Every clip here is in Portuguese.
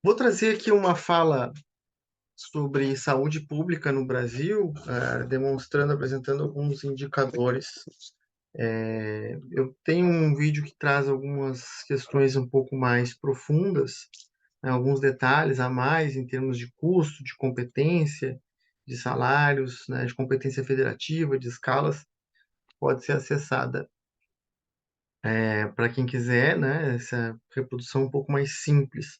Vou trazer aqui uma fala sobre saúde pública no Brasil, demonstrando, apresentando alguns indicadores. Eu tenho um vídeo que traz algumas questões um pouco mais profundas, né, alguns detalhes a mais em termos de custo, de competência, de salários, né, de competência federativa, de escalas, pode ser acessada para quem quiser, né, essa reprodução um pouco mais simples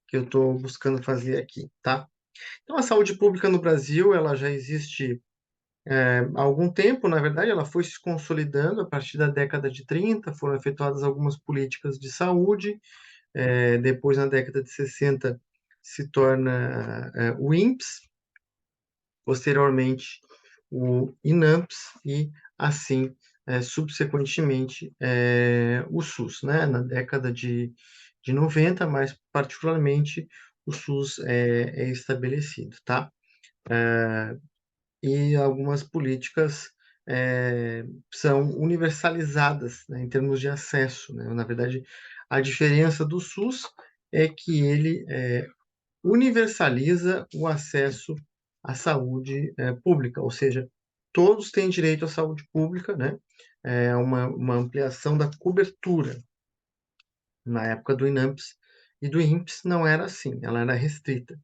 que eu estou buscando fazer aqui, tá? Então, a saúde pública no Brasil, ela já existe há algum tempo, na verdade, ela foi se consolidando a partir da década de 30, foram efetuadas algumas políticas de saúde, depois, na década de 60, se torna o INPS, posteriormente o INAMPS e, assim, subsequentemente, o SUS, né? Na década de 90, mas particularmente o SUS é estabelecido, tá? E algumas políticas são universalizadas, né, em termos de acesso, né? Na verdade, a diferença do SUS é que ele universaliza o acesso à saúde pública, ou seja, todos têm direito à saúde pública, né? É uma ampliação da cobertura. Na época do INAMPS e do INPS não era assim, ela era restrita.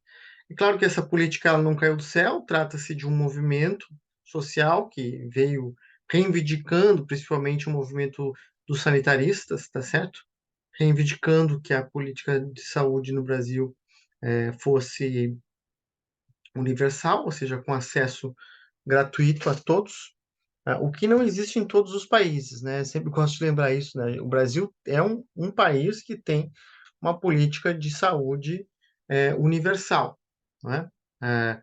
É claro que essa política ela não caiu do céu, trata-se de um movimento social que veio reivindicando, principalmente o movimento dos sanitaristas, tá certo? Reivindicando que a política de saúde no Brasil fosse universal, ou seja, com acesso gratuito a todos, o que não existe em todos os países, né? Sempre gosto de lembrar isso, né? O Brasil é um país que tem uma política de saúde universal, né? É,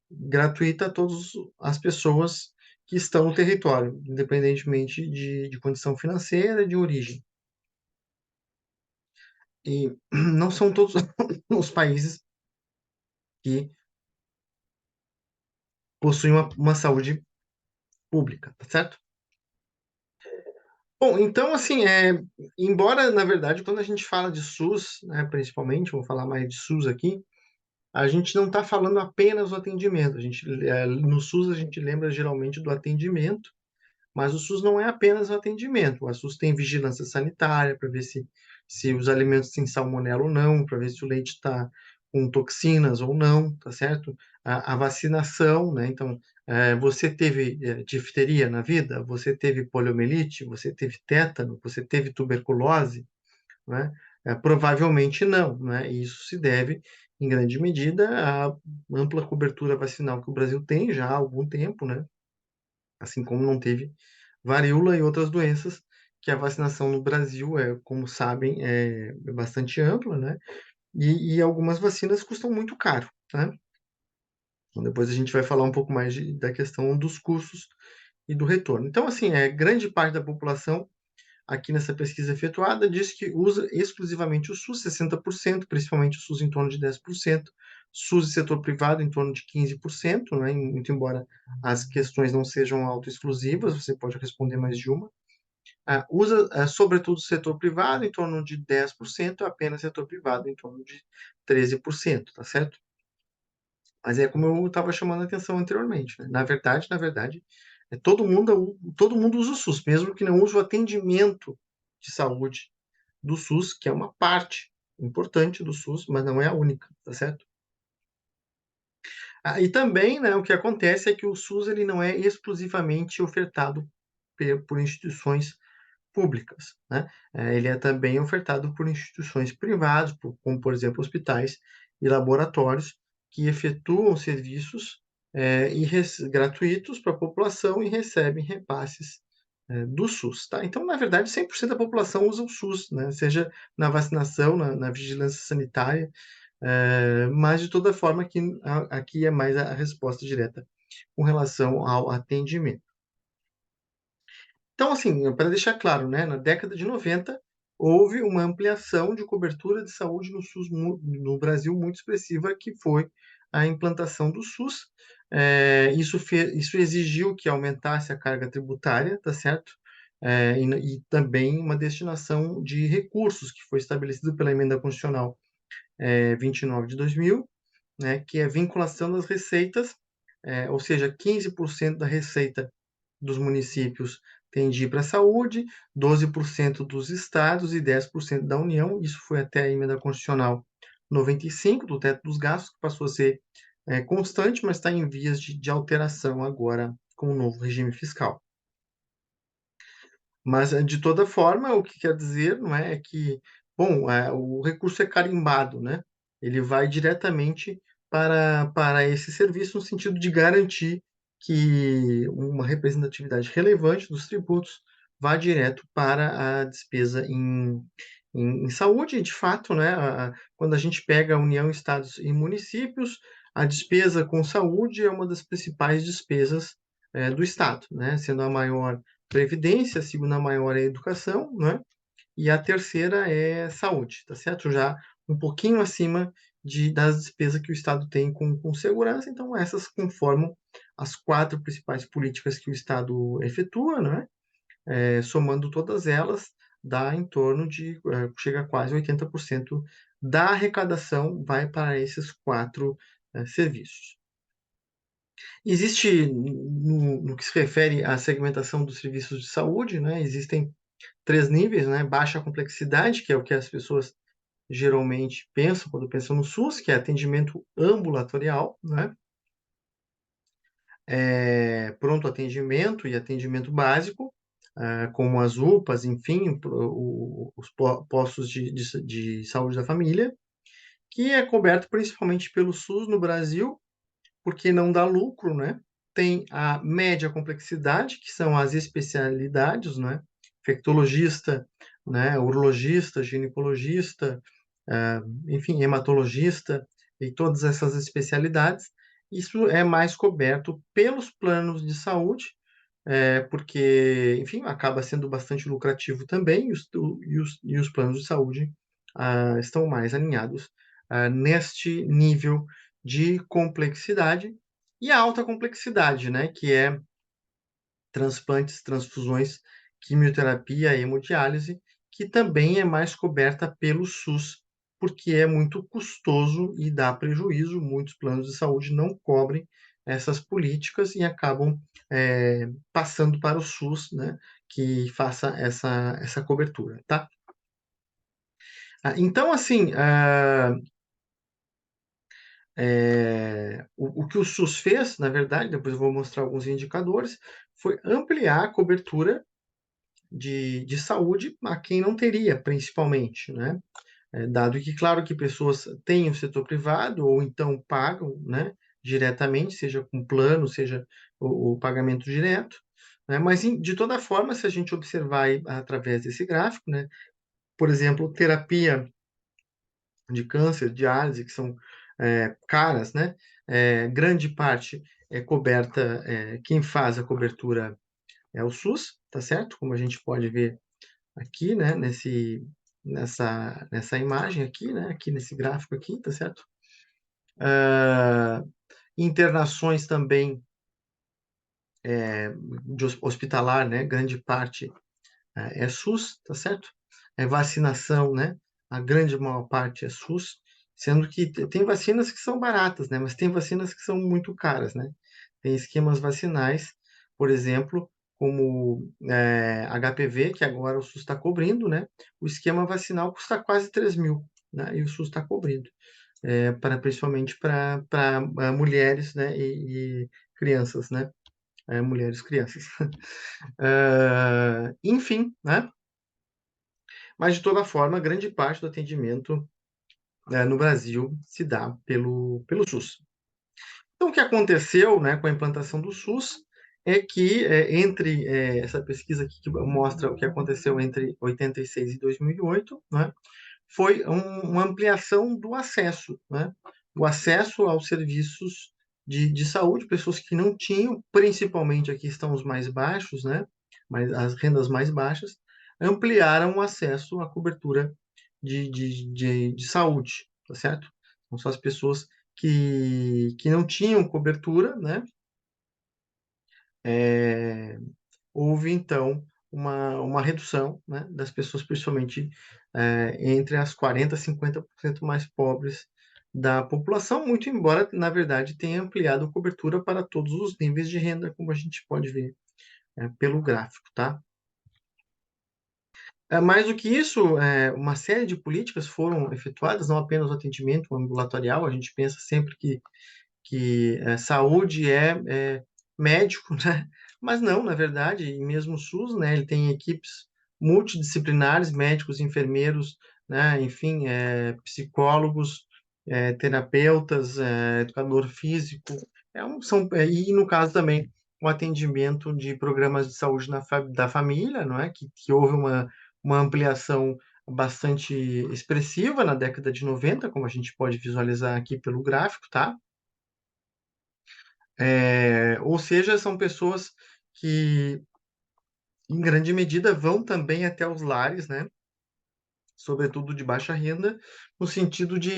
gratuita a todas as pessoas que estão no território, independentemente de condição financeira, de origem. E não são todos os países que possuem uma saúde pública, tá certo? Bom, então, assim, embora, na verdade, quando a gente fala de SUS, né, principalmente, vou falar mais de SUS aqui, a gente não está falando apenas do atendimento. No SUS, a gente lembra geralmente do atendimento, mas o SUS não é apenas o atendimento. O SUS tem vigilância sanitária para ver se os alimentos têm salmonela ou não, para ver se o leite está com toxinas ou não, tá certo? A vacinação, né? Então, você teve difteria na vida? Você teve poliomielite? Você teve tétano? Você teve tuberculose? Né? Provavelmente não, né? E isso se deve, em grande medida, à ampla cobertura vacinal que o Brasil tem já há algum tempo, né? Assim como não teve varíola e outras doenças, que a vacinação no Brasil, como sabem, é bastante ampla, né? E algumas vacinas custam muito caro, né? Então, depois a gente vai falar um pouco mais da questão dos custos e do retorno. Então, assim, grande parte da população aqui nessa pesquisa efetuada diz que usa exclusivamente o SUS, 60%, principalmente o SUS em torno de 10%, SUS e setor privado em torno de 15%, né? Muito embora as questões não sejam autoexclusivas, você pode responder mais de uma. Usa, sobretudo, o setor privado em torno de 10%, apenas setor privado em torno de 13%, tá certo? Mas é como eu estava chamando a atenção anteriormente, né? Na verdade, todo mundo usa o SUS, mesmo que não use o atendimento de saúde do SUS, que é uma parte importante do SUS, mas não é a única, tá certo? E também, né, o que acontece é que o SUS ele não é exclusivamente ofertado por instituições públicas, né? Ele é também ofertado por instituições privadas, como, por exemplo, hospitais e laboratórios, que efetuam serviços gratuitos para a população e recebem repasses do SUS, tá? Então, na verdade, 100% da população usa o SUS, né? Seja na vacinação, na vigilância sanitária, mas de toda forma aqui é mais a resposta direta com relação ao atendimento. Então, assim, para deixar claro, né, na década de 90 houve uma ampliação de cobertura de saúde no SUS no Brasil muito expressiva, que foi a implantação do SUS. Isso exigiu que aumentasse a carga tributária, tá certo? E também uma destinação de recursos que foi estabelecido pela emenda constitucional 29 de 2000, né, que é vinculação das receitas, ou seja, 15% da receita dos municípios tem de ir para a saúde, 12% dos estados e 10% da União. Isso foi até a emenda constitucional 95, do teto dos gastos, que passou a ser constante, mas está em vias de alteração agora com o novo regime fiscal. Mas, de toda forma, o que quer dizer, não é, é que, bom, o recurso é carimbado, né? Ele vai diretamente para esse serviço, no sentido de garantir que uma representatividade relevante dos tributos vá direto para a despesa em saúde. E, de fato, né, quando a gente pega a União, estados e municípios, a despesa com saúde é uma das principais despesas do Estado, né? Sendo a maior previdência, a segunda maior é a educação, né? E a terceira é saúde, tá certo? Já um pouquinho acima das despesas que o Estado tem com segurança. Então, essas conformam as quatro principais políticas que o Estado efetua, né? Somando todas elas, dá em torno de, chega a quase 80% da arrecadação vai para esses quatro serviços. Existe, no que se refere à segmentação dos serviços de saúde, né, existem três níveis, né? Baixa complexidade, que é o que as pessoas geralmente pensam quando pensam no SUS, que é atendimento ambulatorial, né? Pronto atendimento e atendimento básico, como as UPAs, enfim, os postos de saúde da família, que é coberto principalmente pelo SUS no Brasil, porque não dá lucro, né? Tem a média complexidade, que são as especialidades, né? Infectologista, né? Urologista, ginecologista, enfim, hematologista e todas essas especialidades. Isso é mais coberto pelos planos de saúde, porque, enfim, acaba sendo bastante lucrativo também, e os planos de saúde estão mais alinhados neste nível de complexidade. E a alta complexidade, né, que é transplantes, transfusões, quimioterapia, hemodiálise, que também é mais coberta pelo SUS, porque é muito custoso e dá prejuízo. Muitos planos de saúde não cobrem essas políticas e acabam passando para o SUS, né, que faça essa cobertura, tá? Então, assim, o que o SUS fez, na verdade, depois eu vou mostrar alguns indicadores, foi ampliar a cobertura de saúde a quem não teria, principalmente, né? Dado que, claro, que pessoas têm o setor privado ou então pagam, né, diretamente, seja com plano, seja o pagamento direto, né? Mas, de toda forma, se a gente observar aí, através desse gráfico, né, por exemplo, terapia de câncer, diálise, que são caras, né? Grande parte é coberta, quem faz a cobertura é o SUS, tá certo? Como a gente pode ver aqui, né, nessa imagem aqui, né, aqui nesse gráfico aqui, tá certo? Internações também de hospitalar, né, grande parte é SUS, tá certo? Vacinação, né, a grande maior parte é SUS, sendo que tem vacinas que são baratas, né, mas tem vacinas que são muito caras, né? Tem esquemas vacinais, por exemplo, como HPV, que agora o SUS está cobrindo, né? O esquema vacinal custa quase 3 mil, né? E o SUS está cobrindo, principalmente para mulheres, né? E crianças, né? Mulheres, crianças. Enfim, né? Mas, de toda forma, grande parte do atendimento no Brasil se dá pelo SUS. Então, o que aconteceu, né, com a implantação do SUS é que, entre essa pesquisa aqui que mostra o que aconteceu entre 86 e 2008, né, foi uma ampliação do acesso, né, o acesso aos serviços de saúde, pessoas que não tinham, principalmente aqui estão os mais baixos, né, as rendas mais baixas, ampliaram o acesso à cobertura de saúde, tá certo? Então, são as pessoas que não tinham cobertura, né? Houve, então, uma redução, né, das pessoas, principalmente, entre as 40% a 50% mais pobres da população, muito embora, na verdade, tenha ampliado a cobertura para todos os níveis de renda, como a gente pode ver, pelo gráfico, tá? Mais do que isso, uma série de políticas foram efetuadas, não apenas o atendimento ambulatorial, a gente pensa sempre que saúde é médico, né? Mas não, na verdade, e mesmo o SUS, né, ele tem equipes multidisciplinares, médicos, enfermeiros, né, enfim, psicólogos, terapeutas, educador físico, e no caso também o atendimento de programas de saúde da família, não é? Que houve uma ampliação bastante expressiva na década de 90, como a gente pode visualizar aqui pelo gráfico, tá? Ou seja, são pessoas que, em grande medida, vão também até os lares, né? Sobretudo de baixa renda, no sentido de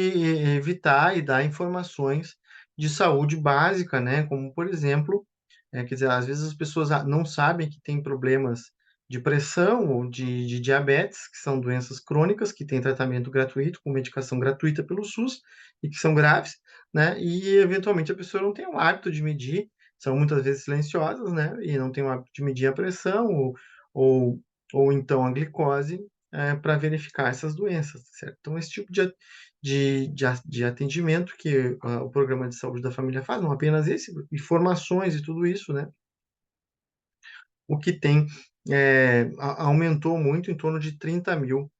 evitar e dar informações de saúde básica, né? Como, por exemplo, quer dizer, às vezes as pessoas não sabem que tem problemas de pressão ou de diabetes, que são doenças crônicas, que têm tratamento gratuito, com medicação gratuita pelo SUS, e que são graves, né? E, eventualmente, a pessoa não tem o hábito de medir, são muitas vezes silenciosas, né? E não tem o hábito de medir a pressão ou, ou então a glicose, para verificar essas doenças, certo? Então, esse tipo de atendimento que o programa de saúde da família faz, não apenas esse, informações e tudo isso, né? O que tem aumentou muito, em torno de 30 mil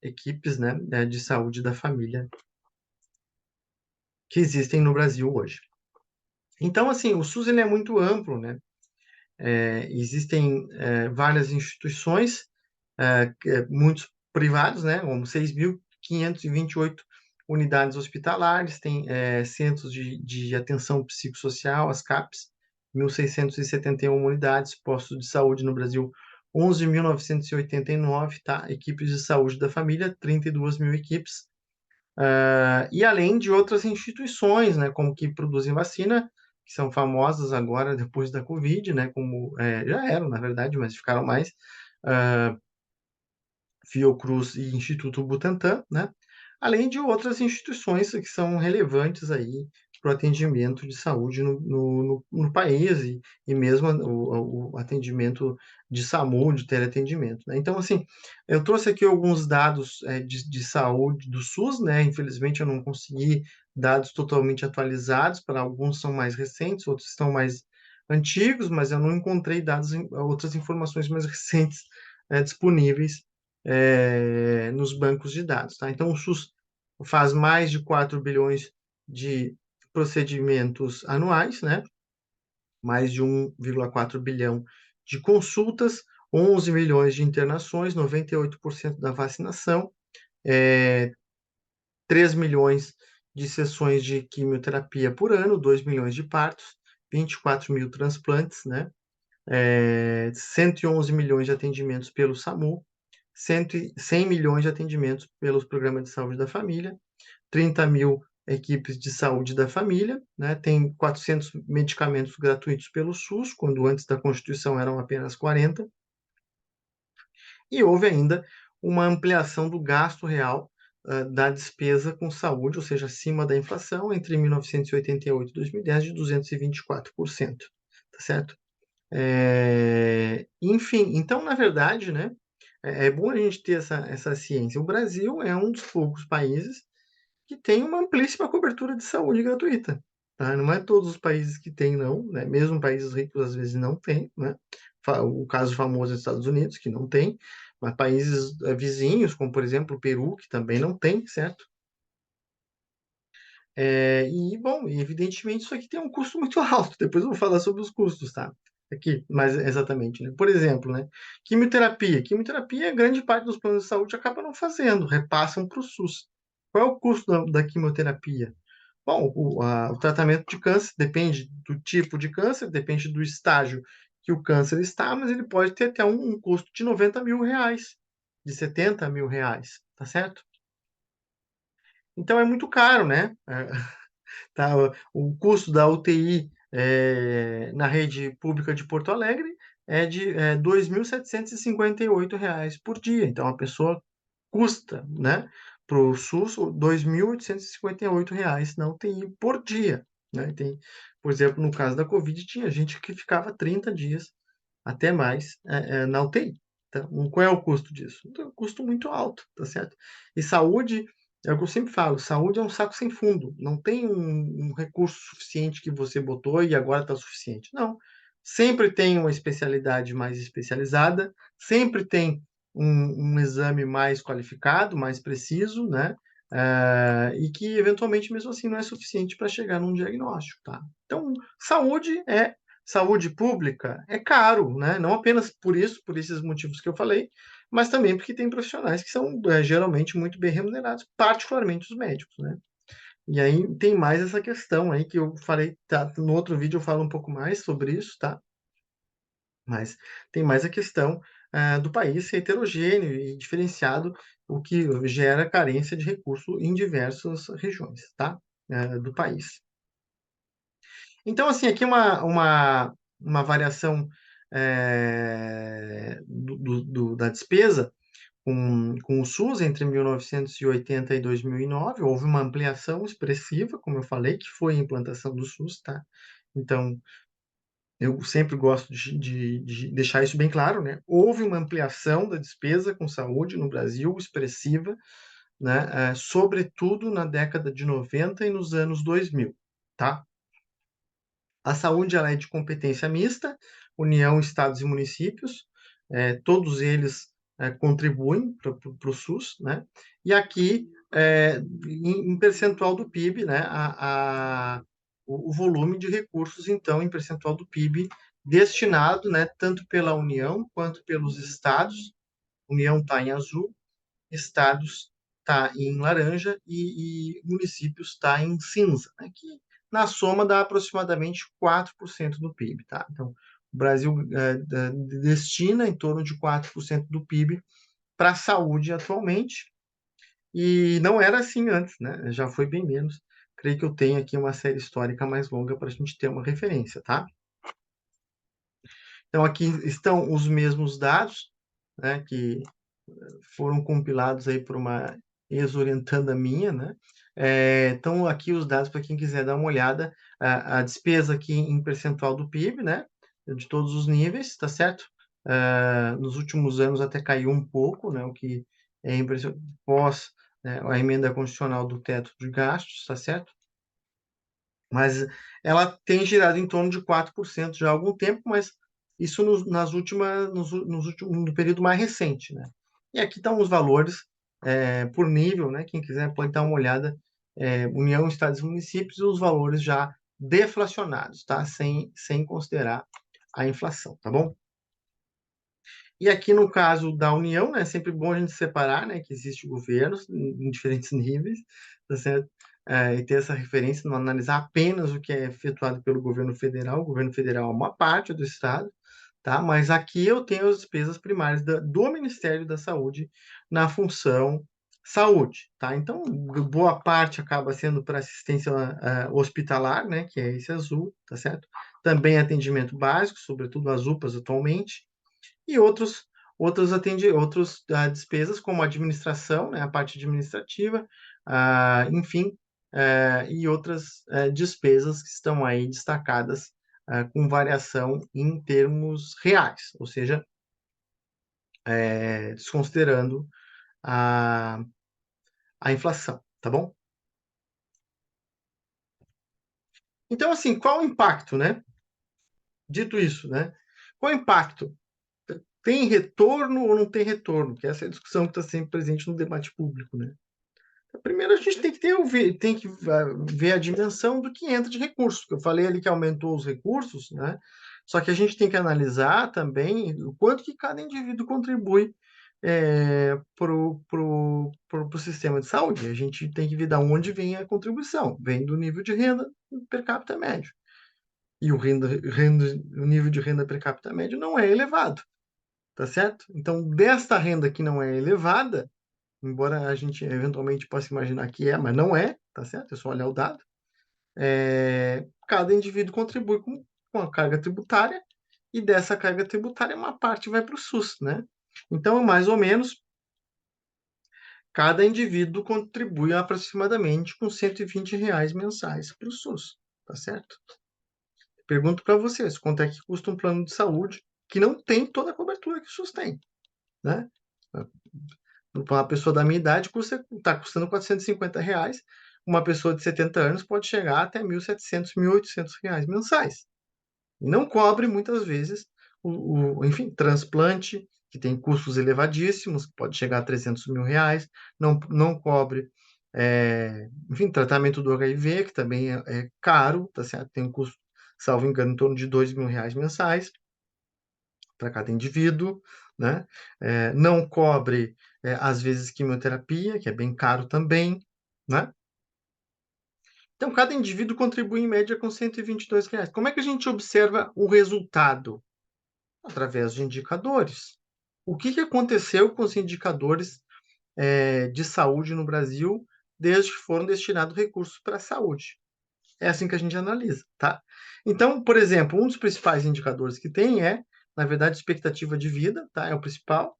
equipes, né, de saúde da família que existem no Brasil hoje. Então, assim, o SUS ele é muito amplo, né? Existem várias instituições, muitos privados, né, como 6.528 unidades hospitalares, tem centros de atenção psicossocial, as CAPs, 1.671 unidades, postos de saúde no Brasil, 11.989, tá? Equipes de saúde da família, 32 mil equipes, e além de outras instituições, né, como que produzem vacina, que são famosas agora depois da Covid, né, como já eram, na verdade, mas ficaram mais, Fiocruz e Instituto Butantan, né? Além de outras instituições que são relevantes aí para o atendimento de saúde no país e mesmo o atendimento de SAMU, de teleatendimento, né? Então, assim, eu trouxe aqui alguns dados de saúde do SUS, né? Infelizmente, eu não consegui dados totalmente atualizados, para alguns são mais recentes, outros estão mais antigos, mas eu não encontrei outras informações mais recentes disponíveis nos bancos de dados, tá? Então, o SUS faz mais de 4 bilhões de procedimentos anuais, né? Mais de 1,4 bilhão de consultas, 11 milhões de internações, 98% da vacinação, 3 milhões de sessões de quimioterapia por ano, 2 milhões de partos, 24 mil transplantes, né? 111 milhões de atendimentos pelo SAMU, 100 milhões de atendimentos pelos programas de saúde da família, 30 mil equipes de saúde da família, né? Tem 400 medicamentos gratuitos pelo SUS, quando antes da Constituição eram apenas 40, e houve ainda uma ampliação do gasto real da despesa com saúde, ou seja, acima da inflação, entre 1988 e 2010, de 224%, tá certo? Enfim, então, na verdade, né, é bom a gente ter essa ciência. O Brasil é um dos poucos países que tem uma amplíssima cobertura de saúde gratuita, tá? Não é todos os países que têm, não, né? Mesmo países ricos, às vezes, não tem, né? O caso famoso dos Estados Unidos, que não tem, mas países vizinhos, como, por exemplo, o Peru, que também não tem, certo? Bom, evidentemente isso aqui tem um custo muito alto. Depois eu vou falar sobre os custos, tá? Aqui, mais exatamente, né? Por exemplo, né? Quimioterapia. Quimioterapia, grande parte dos planos de saúde acaba não fazendo, repassam para o SUS. Qual é o custo da quimioterapia? Bom, o tratamento de câncer depende do tipo de câncer, depende do estágio que o câncer está, mas ele pode ter até um custo de 90 mil reais, de 70 mil reais, tá certo? Então é muito caro, né? Tá? O custo da UTI na rede pública de Porto Alegre é de R$ 2.758 por dia. Então, a pessoa custa, né, para o SUS, R$ 2.858 na UTI por dia, né? Tem, por exemplo, no caso da Covid, tinha gente que ficava 30 dias, até mais, na UTI. Então, qual é o custo disso? Então, é um custo muito alto, tá certo? E saúde, é o que eu sempre falo, saúde é um saco sem fundo. Não tem um recurso suficiente que você botou e agora está suficiente. Não. Sempre tem uma especialidade mais especializada, sempre tem um exame mais qualificado, mais preciso, né? E que eventualmente mesmo assim não é suficiente para chegar num diagnóstico, tá? Então, saúde pública é caro, né? Não apenas por isso, por esses motivos que eu falei, mas também porque tem profissionais que são geralmente muito bem remunerados, particularmente os médicos, né? E aí tem mais essa questão aí que eu falei, tá? No outro vídeo eu falo um pouco mais sobre isso, tá? Mas tem mais a questão, do país ser heterogêneo e diferenciado, o que gera carência de recurso em diversas regiões, tá, do país. Então, assim, aqui uma variação, da despesa com o SUS entre 1980 e 2009, houve uma ampliação expressiva, como eu falei, que foi a implantação do SUS, tá. Então, eu sempre gosto de deixar isso bem claro, né? Houve uma ampliação da despesa com saúde no Brasil expressiva, né? Sobretudo na década de 90 e nos anos 2000, tá? A saúde ela é de competência mista, União, estados e municípios, todos eles contribuem para o SUS, né? E aqui, em percentual do PIB, né? O volume de recursos, então, em percentual do PIB destinado, né? Tanto pela União quanto pelos estados. União está em azul, estados está em laranja e municípios está em cinza, né? Que na soma dá aproximadamente 4% do PIB, tá? Então, o Brasil destina em torno de 4% do PIB para a saúde atualmente, e não era assim antes, né? Já foi bem menos. Creio que eu tenho aqui uma série histórica mais longa para a gente ter uma referência, tá? Então, aqui estão os mesmos dados, né, que foram compilados aí por uma ex-orientanda minha, né? Então, aqui os dados para quem quiser dar uma olhada, a despesa aqui em percentual do PIB, né? De todos os níveis, tá certo? Nos últimos anos até caiu um pouco, né? O que é impressionante, pós, né, a emenda constitucional do teto de gastos, tá certo? Mas ela tem girado em torno de 4% já há algum tempo, mas isso nas últimas, nos últimos, no período mais recente, né? E aqui estão os valores por nível, né? Quem quiser pode dar uma olhada, União, Estados e Municípios, e os valores já deflacionados, tá? Sem considerar a inflação, tá bom? E aqui no caso da União, né, é sempre bom a gente separar, né, que existe governos em diferentes níveis, tá certo? E ter essa referência, não analisar apenas o que é efetuado pelo governo federal. O governo federal é uma parte do Estado, tá? Mas aqui eu tenho as despesas primárias do Ministério da Saúde na função saúde, tá? Então, boa parte acaba sendo para assistência hospitalar, né, que é esse azul, tá certo? Também atendimento básico, sobretudo as UPAs atualmente, e outros despesas, como administração, né, a parte administrativa, enfim, e outras despesas que estão aí destacadas com variação em termos reais, ou seja, desconsiderando a, a inflação, tá bom? Então, assim, qual o impacto, né? Dito isso, né? Qual o impacto? Tem retorno ou não tem retorno? Que essa é a discussão que está sempre presente no debate público, né? Primeiro, a gente tem que ver a dimensão do que entra de recursos. Eu falei ali que aumentou os recursos, né? Só que a gente tem que analisar também o quanto que cada indivíduo contribui para o sistema de saúde. A gente tem que ver de onde vem a contribuição. Vem do nível de renda per capita médio. E o nível de renda per capita médio não é elevado, tá certo? Então, desta renda que não é elevada, embora a gente eventualmente possa imaginar que é, mas não é, tá certo? É só olhar o dado. Cada indivíduo contribui com a carga tributária e dessa carga tributária uma parte vai para o SUS, né? Então, mais ou menos, cada indivíduo contribui aproximadamente com R$ 120 mensais para o SUS, tá certo? Pergunto para vocês, quanto é que custa um plano de saúde que não tem toda a cobertura que o SUS tem, né? Uma pessoa da minha idade está custando R$ 450. Uma pessoa de 70 anos pode chegar até R$ 1.700, R$ 1.800 mensais. E não cobre, muitas vezes, enfim, transplante, que tem custos elevadíssimos, que pode chegar a R$ 300 mil. Não cobre, enfim, tratamento do HIV, que também é caro, tá certo? Tem um custo, salvo engano, em torno de R$ 2.000 mensais para cada indivíduo, né? Não cobre, às vezes, quimioterapia, que é bem caro também, né? Então, cada indivíduo contribui em média com R$ 122. Como é que a gente observa o resultado? Através de indicadores. O que aconteceu com os indicadores de saúde no Brasil desde que foram destinados recursos para a saúde? É assim que a gente analisa, tá? Então, por exemplo, um dos principais indicadores que tem na verdade, expectativa de vida, tá? É o principal,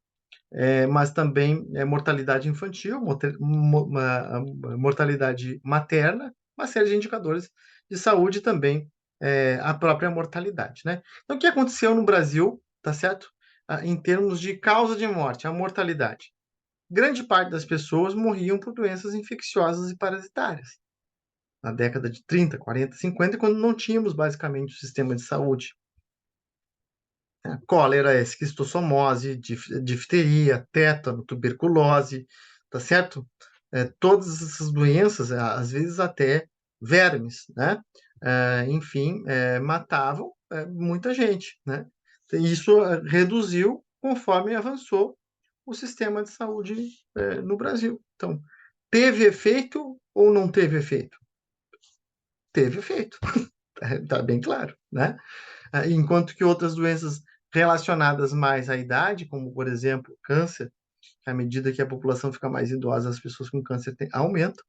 mas também mortalidade infantil, mortalidade materna, uma série de indicadores de saúde também, a própria mortalidade, né? Então, o que aconteceu no Brasil, tá certo? Em termos de causa de morte, a mortalidade. Grande parte das pessoas morriam por doenças infecciosas e parasitárias. Na década de 30, 40, 50, quando não tínhamos basicamente o sistema de saúde. Cólera, esquistossomose, difteria, tétano, tuberculose, tá certo? Todas essas doenças, às vezes até vermes, né? Enfim, matavam muita gente, né? Isso reduziu conforme avançou o sistema de saúde no Brasil. Então, teve efeito ou não teve efeito? Teve efeito, tá bem claro, né? Enquanto que outras doenças relacionadas mais à idade, como, por exemplo, câncer, à medida que a população fica mais idosa, as pessoas com câncer aumentam,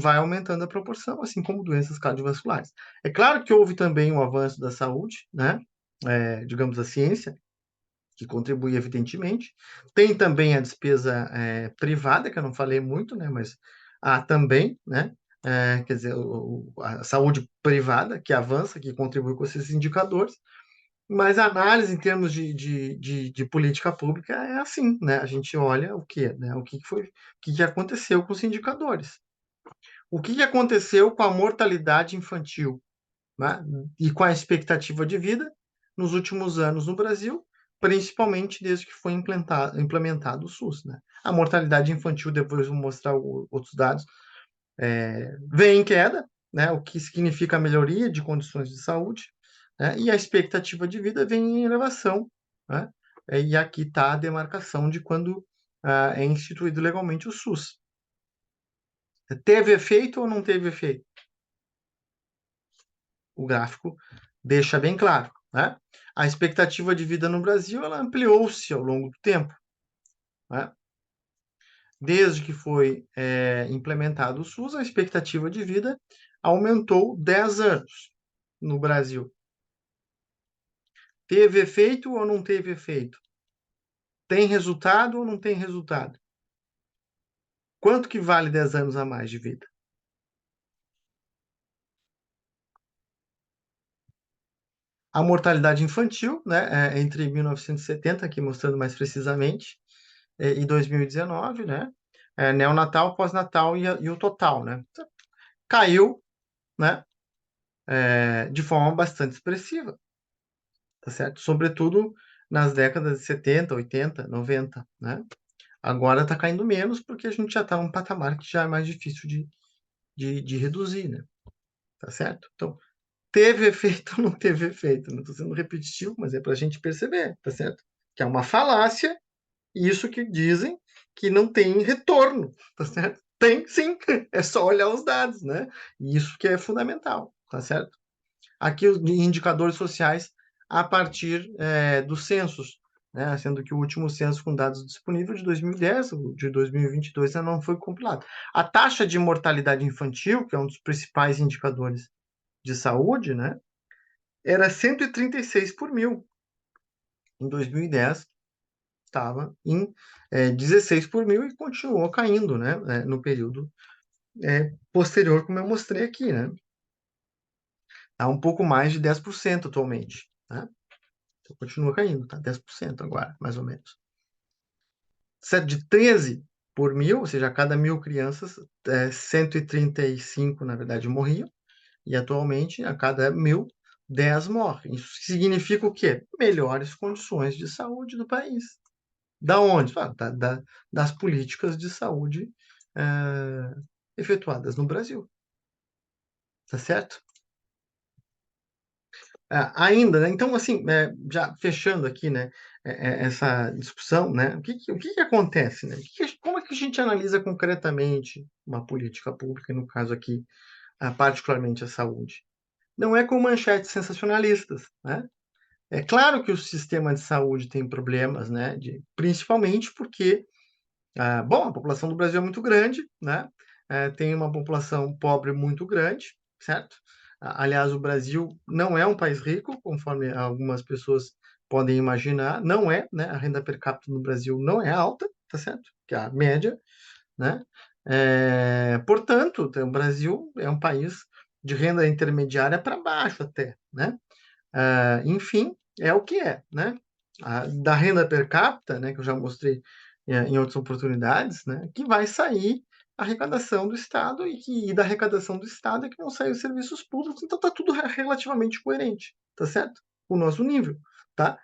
vai aumentando a proporção, assim como doenças cardiovasculares. É claro que houve também um avanço da saúde, né? Digamos, a ciência, que contribui, evidentemente. Tem também a despesa privada, que eu não falei muito, né? Mas há também, né? Quer dizer, a saúde privada, que avança, que contribui com esses indicadores. Mas a análise em termos de política pública é assim, né? A gente olha o quê, né? O que foi, o que aconteceu com os indicadores. O que aconteceu com a mortalidade infantil, né? E com a expectativa de vida nos últimos anos no Brasil, principalmente desde que foi implementado o SUS, né? A mortalidade infantil, depois vou mostrar outros dados, vem em queda, né? O que significa a melhoria de condições de saúde, né? E a expectativa de vida vem em elevação, né? E aqui está a demarcação de quando é instituído legalmente o SUS. Teve efeito ou não teve efeito? O gráfico deixa bem claro, né? A expectativa de vida no Brasil ela ampliou-se ao longo do tempo, né? Desde que foi implementado o SUS, a expectativa de vida aumentou 10 anos no Brasil. Teve efeito ou não teve efeito? Tem resultado ou não tem resultado? Quanto que vale 10 anos a mais de vida? A mortalidade infantil, né, entre 1970, aqui mostrando mais precisamente, e 2019, né, neonatal, pós-natal e o total, né, caiu, né, de forma bastante expressiva, tá certo? Sobretudo nas décadas de 70, 80, 90, né? Agora está caindo menos porque a gente já está num patamar que já é mais difícil de reduzir, né? Tá certo? Então, teve efeito ou não teve efeito? Não estou sendo repetitivo, mas é para a gente perceber, tá certo? Que é uma falácia, isso que dizem que não tem retorno, tá certo? Tem sim, é só olhar os dados, né? E isso que é fundamental, tá certo? Aqui os indicadores sociais a partir dos censos, né? Sendo que o último censo com dados disponíveis de 2010, o de 2022 ainda não foi compilado. A taxa de mortalidade infantil, que é um dos principais indicadores de saúde, né? Era 136 por mil. Em 2010, estava em 16 por mil e continuou caindo, né, no período posterior, como eu mostrei aqui, né? Está um pouco mais de 10% atualmente, tá? Então, continua caindo, tá? 10% agora, mais ou menos. De 13 por mil, ou seja, a cada 1.000 crianças, 135, na verdade, morriam, e atualmente, a cada 1.000, 10 morrem. Isso significa o quê? Melhores condições de saúde do país. Da onde? Das políticas de saúde efetuadas no Brasil. Tá certo? Ainda, né? Então, assim, já fechando aqui, né, essa discussão, né, o que acontece, né? Como é que a gente analisa concretamente uma política pública, no caso aqui, particularmente a saúde? Não é com manchetes sensacionalistas, né? É claro que o sistema de saúde tem problemas, né, principalmente porque bom, a população do Brasil é muito grande, né? Tem uma população pobre muito grande, certo? Aliás, o Brasil não é um país rico, conforme algumas pessoas podem imaginar. Não é, né? A renda per capita no Brasil não é alta, tá certo? Que é a média, né? Portanto, o Brasil é um país de renda intermediária para baixo até, né? Enfim, é o que é, né? Da renda per capita, né, que eu já mostrei em outras oportunidades, né, que vai sair a arrecadação do Estado e da arrecadação do Estado é que vão sair os serviços públicos, então está tudo relativamente coerente, tá certo? O nosso nível, tá?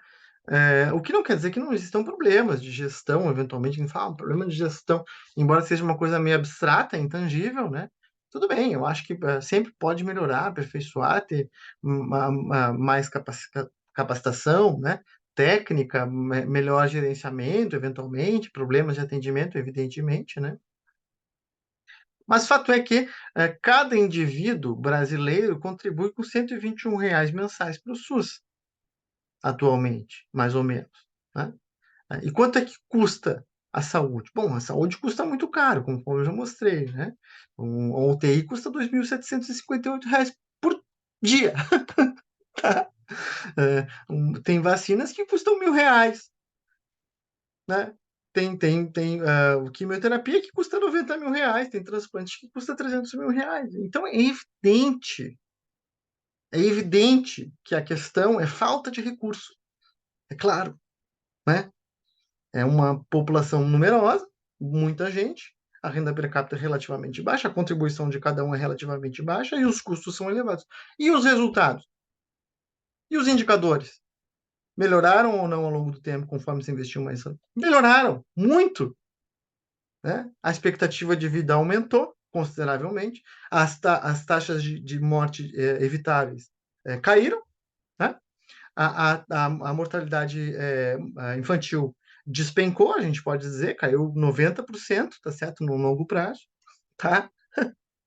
O que não quer dizer que não existam problemas de gestão, eventualmente, a gente fala, problema de gestão, embora seja uma coisa meio abstrata, intangível, né? Tudo bem, eu acho que sempre pode melhorar, aperfeiçoar, ter mais capacitação, né? Técnica, melhor gerenciamento, eventualmente, problemas de atendimento, evidentemente, né? Mas fato é que cada indivíduo brasileiro contribui com R$ 121 mensais para o SUS, atualmente, mais ou menos, né? E quanto é que custa a saúde? Bom, a saúde custa muito caro, como eu já mostrei, né? Uma UTI custa R$ 2.758 por dia. Tá? Tem vacinas que custam R$ 1.000, né? Tem quimioterapia que custa R$ 90.000, tem transplante que custa R$ 300.000. Então é evidente que a questão é falta de recurso, é claro, né? É uma população numerosa, muita gente, a renda per capita é relativamente baixa, a contribuição de cada um é relativamente baixa e os custos são elevados. E os resultados? E os indicadores? Melhoraram ou não ao longo do tempo, conforme se investiu mais? Melhoraram, muito. Né? A expectativa de vida aumentou consideravelmente, as taxas de morte evitáveis caíram, né? A mortalidade infantil despencou, a gente pode dizer, caiu 90%, tá certo? No longo prazo, tá?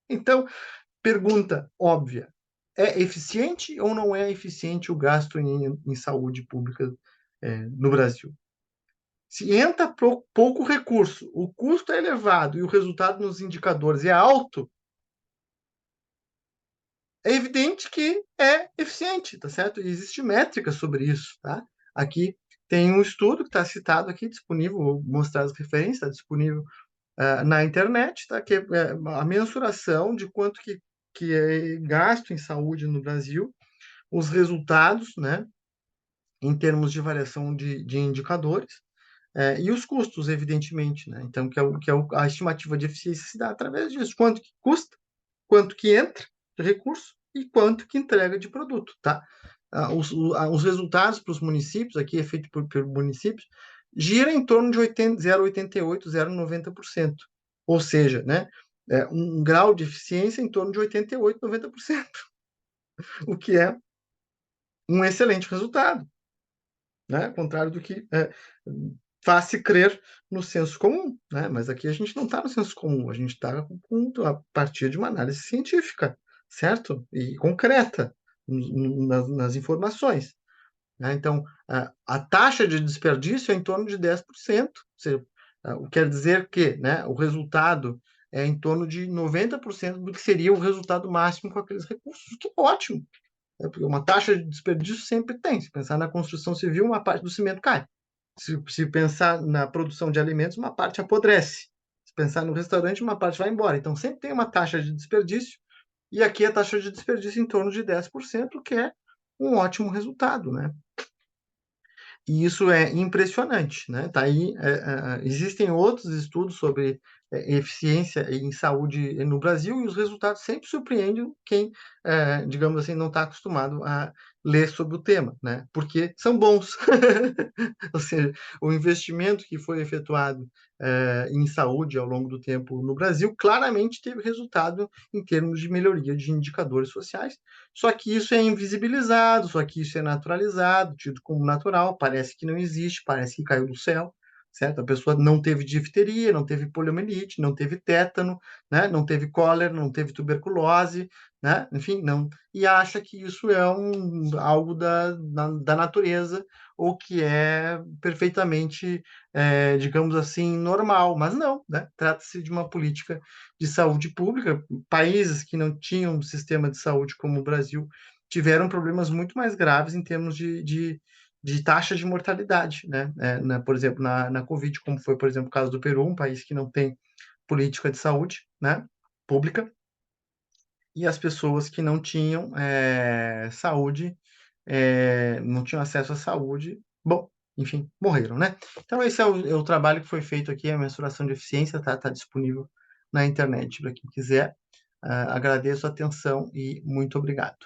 Então, pergunta óbvia: é eficiente ou não é eficiente o gasto em saúde pública no Brasil? Se entra pouco recurso, o custo é elevado e o resultado nos indicadores é alto, é evidente que é eficiente, tá certo? E existe métrica sobre isso, tá? Aqui tem um estudo que está citado aqui, disponível, vou mostrar as referências, está disponível na internet, tá? Que é a mensuração de quanto que é gasto em saúde no Brasil, os resultados, né? Em termos de variação de indicadores, e os custos, evidentemente, né? Então, a estimativa de eficiência se dá através disso. Quanto que custa, quanto que entra de recurso e quanto que entrega de produto, tá? Os resultados para os municípios, aqui é feito por municípios, gira em torno de 0,88%, 0,90%. Ou seja, né, um grau de eficiência em torno de 88%, 90%, o que é um excelente resultado, né? Ao contrário do que faz-se crer no senso comum, né? Mas aqui a gente não está no senso comum, a gente está a partir de uma análise científica, certo? E concreta nas informações, né? Então, a taxa de desperdício é em torno de 10%, ou seja, quer dizer que, né, o resultado é em torno de 90% do que seria o resultado máximo com aqueles recursos, que é ótimo, né? Porque uma taxa de desperdício sempre tem. Se pensar na construção civil, uma parte do cimento cai. Se pensar na produção de alimentos, uma parte apodrece. Se pensar no restaurante, uma parte vai embora. Então, sempre tem uma taxa de desperdício, e aqui a taxa de desperdício em torno de 10%, que é um ótimo resultado, né? E isso é impressionante, né? Tá aí, existem outros estudos sobre eficiência em saúde no Brasil, e os resultados sempre surpreendem quem, digamos assim, não está acostumado a ler sobre o tema, né? Porque são bons. Ou seja, o investimento que foi efetuado em saúde ao longo do tempo no Brasil claramente teve resultado em termos de melhoria de indicadores sociais, só que isso é invisibilizado, só que isso é naturalizado, tido como natural, parece que não existe, parece que caiu do céu, certo? A pessoa não teve difteria, não teve poliomielite, não teve tétano, né? Não teve cólera, não teve tuberculose, né? Enfim, não. E acha que isso é algo da natureza, ou que é perfeitamente, digamos assim, normal, mas não, né? Trata-se de uma política de saúde pública. Países que não tinham um sistema de saúde como o Brasil tiveram problemas muito mais graves em termos de taxa de mortalidade, né? Por exemplo, na Covid, como foi, por exemplo, o caso do Peru, um país que não tem política de saúde, né, pública, e as pessoas que não tinham saúde, não tinham acesso à saúde, bom, enfim, morreram, né? Então, esse é o trabalho que foi feito aqui, a mensuração de eficiência, tá disponível na internet para quem quiser. Agradeço a atenção e muito obrigado.